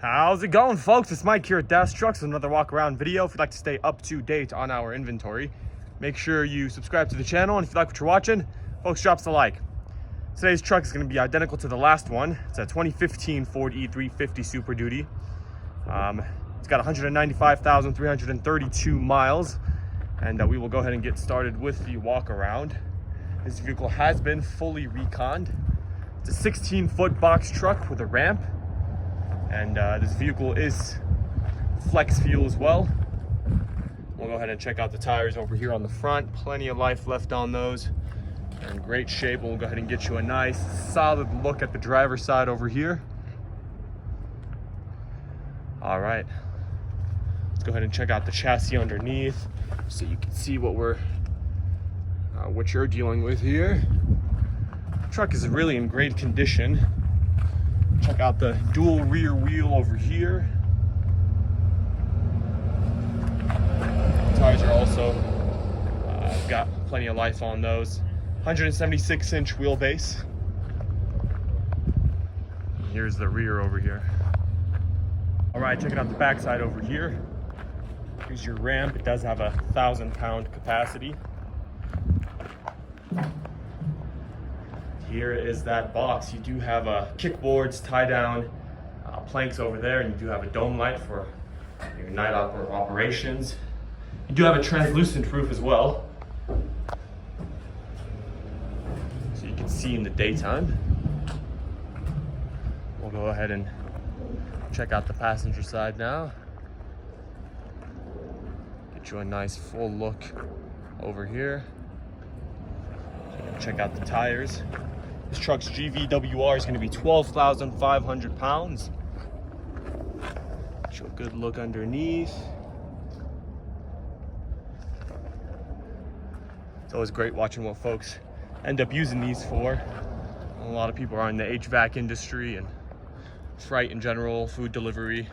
How's it going, folks? It's Mike here at Dash Trucks with another walk around video. If you'd like to stay up to date on our inventory, make sure you subscribe to the channel, and if you like what you're watching, folks, drop us a like. Today's truck is going to be identical to the last one. It's a 2015 Ford E-350 Super Duty. It's got 195,332 miles, and we will go ahead and get started with the walk around. This vehicle has been fully reconned. It's a 16-foot box truck with a ramp. And this vehicle is flex fuel as well. We'll go ahead and check out the tires over here on the front. Plenty of life left on those. They're in great shape. We'll go ahead and get you a nice solid look at the driver's side over here. All right, let's go ahead and check out the chassis underneath so you can see what you're dealing with here. The truck is really in great condition. Check out the dual rear wheel over here. Tires are also got plenty of life on those. 176-inch wheelbase. Here's the rear over here. All right, checking out the backside over here. Here's your ramp. It does have a 1,000-pound capacity. Here is that box. You do have kickboards, tie-down planks over there, and you do have a dome light for your night operations. You do have a translucent roof as well, so you can see in the daytime. We'll go ahead and check out the passenger side now. Get you a nice full look over here. Check out the tires. This truck's GVWR is going to be 12,500 pounds. Show a good look underneath. It's always great watching what folks end up using these for. A lot of people are in the HVAC industry and freight in general, food delivery.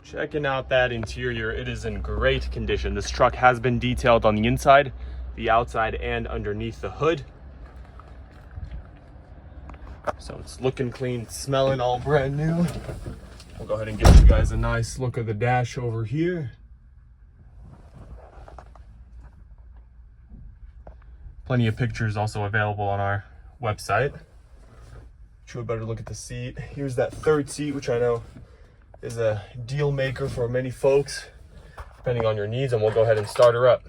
Checking out that interior, it is in great condition. This truck has been detailed on the inside, the outside, and underneath the hood. So it's looking clean, smelling all brand new. We'll go ahead and give you guys a nice look of the dash over here. Plenty of pictures also available on our website. Show a better look at the seat. Here's that third seat, which I know is a deal maker for many folks, depending on your needs, and we'll go ahead and start her up.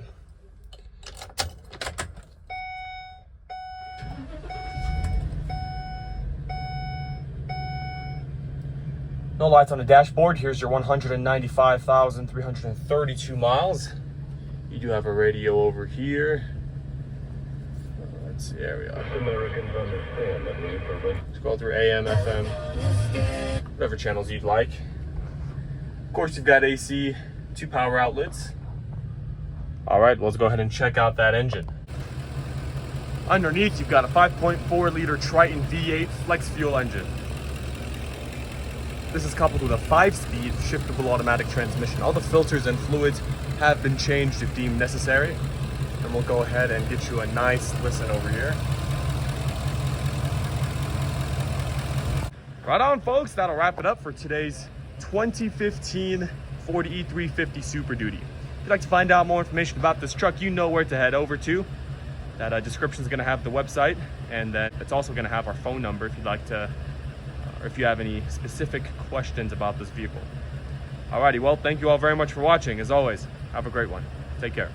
No lights on the dashboard. Here's your 195,332 miles. You do have a radio over here. Let's see, there we are. Scroll through AM, FM, whatever channels you'd like. Of course, you've got AC, 2 power outlets. All right, let's go ahead and check out that engine. Underneath, you've got a 5.4 liter Triton V8 flex fuel engine. This is coupled with a 5-speed shiftable automatic transmission. All the filters and fluids have been changed if deemed necessary. And we'll go ahead and get you a nice listen over here. Right on, folks. That'll wrap it up for today's 2015 Ford E-350 Super Duty. If you'd like to find out more information about this truck, you know where to head over to. That description is going to have the website, and then it's also going to have our phone number if you'd like to, or if you have any specific questions about this vehicle. Alrighty, well, thank you all very much for watching. As always, have a great one. Take care.